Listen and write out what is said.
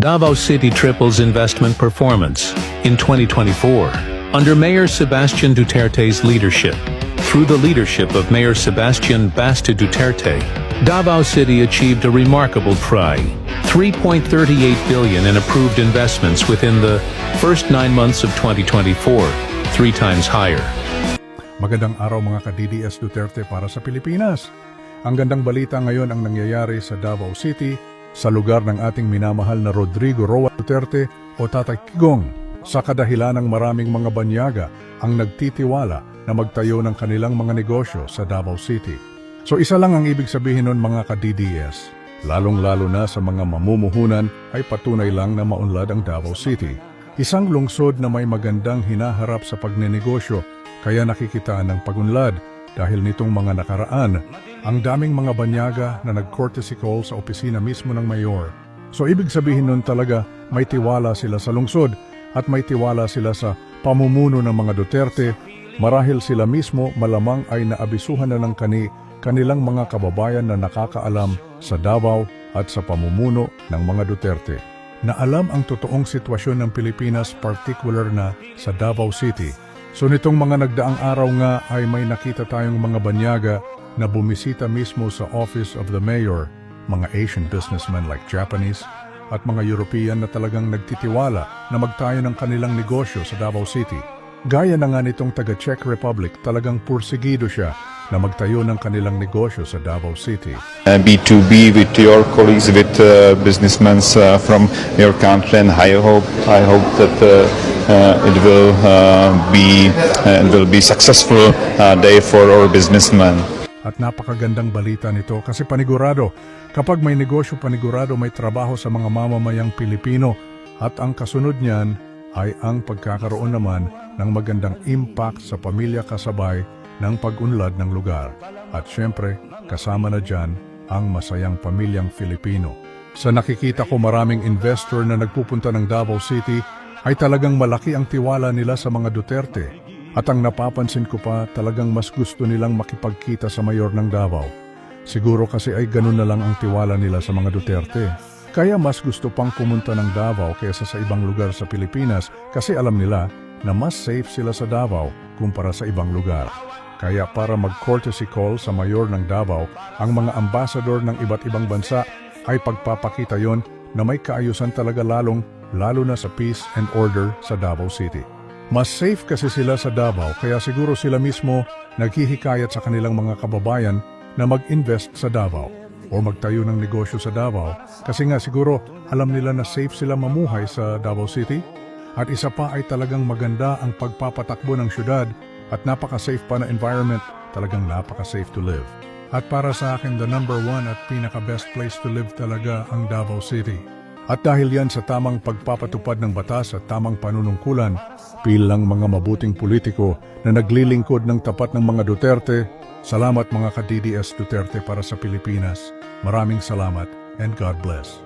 Davao City triples investment performance in 2024 under Mayor Sebastian Duterte's leadership. Through the leadership of Mayor Sebastian Basta Duterte, Davao City achieved a remarkable $3.38 billion in approved investments within the first 9 months of 2024, 3 times higher. Magandang araw mga ka-DDS Duterte para sa Pilipinas. Ang gandang balita ngayon ang nangyayari sa Davao City, sa lugar ng ating minamahal na Rodrigo Roa Duterte o Tatay Kigong, sa kadahilan ng maraming mga banyaga ang nagtitiwala na magtayo ng kanilang mga negosyo sa Davao City. So isa lang ang ibig sabihin nun mga ka-DDS, lalong-lalo na sa mga mamumuhunan ay patunay lang na maunlad ang Davao City. Isang lungsod na may magandang hinaharap sa pagnenegosyo kaya nakikita ng pagunlad dahil nitong mga nakaraan, ang daming mga banyaga na nag-courtesy call sa opisina mismo ng mayor. So ibig sabihin nun talaga may tiwala sila sa lungsod at may tiwala sila sa pamumuno ng mga Duterte marahil sila mismo malamang ay naabisuhan na ng kanilang mga kababayan na nakakaalam sa Davao at sa pamumuno ng mga Duterte. Na alam ang totoong sitwasyon ng Pilipinas, particular na sa Davao City. So nitong mga nagdaang araw nga ay may nakita tayong mga banyaga na bumisita mismo sa Office of the Mayor, mga Asian businessmen like Japanese at mga European na talagang nagtitiwala na magtayo ng kanilang negosyo sa Davao City. Gaya na nga nitong taga-Czech Republic, talagang pursigido siya na magtayo ng kanilang negosyo sa Davao City. B2B with your colleagues, with businessmen from your country, and I hope that it will be successful day for our businessmen. At napakagandang balita nito kasi panigurado, kapag may negosyo panigurado may trabaho sa mga mamamayang Pilipino at ang kasunod niyan ay ang pagkakaroon naman ng magandang impact sa pamilya kasabay ng pag-unlad ng lugar. At syempre, kasama na dyan ang masayang pamilyang Filipino. Sa nakikita ko maraming investor na nagpupunta ng Davao City ay talagang malaki ang tiwala nila sa mga Duterte. At ang napapansin ko pa, talagang mas gusto nilang makipagkita sa mayor ng Davao. Siguro kasi ay ganun na lang ang tiwala nila sa mga Duterte. Kaya mas gusto pang pumunta ng Davao kaysa sa ibang lugar sa Pilipinas kasi alam nila na mas safe sila sa Davao kumpara sa ibang lugar. Kaya para mag-courtesy call sa mayor ng Davao, ang mga ambassador ng iba't ibang bansa ay pagpapakita yon na may kaayusan talaga lalo na sa peace and order sa Davao City. Mas safe kasi sila sa Davao kaya siguro sila mismo naghihikayat sa kanilang mga kababayan na mag-invest sa Davao o magtayo ng negosyo sa Davao kasi nga siguro alam nila na safe sila mamuhay sa Davao City. At isa pa ay talagang maganda ang pagpapatakbo ng syudad at napaka-safe pa na environment, talagang napaka-safe to live. At para sa akin, the number 1 at pinaka-best place to live talaga ang Davao City. At dahil yan sa tamang pagpapatupad ng batas at tamang panunungkulan, bilang mga mabuting politiko na naglilingkod ng tapat ng mga Duterte, salamat mga ka-DDS Duterte para sa Pilipinas. Maraming salamat and God bless.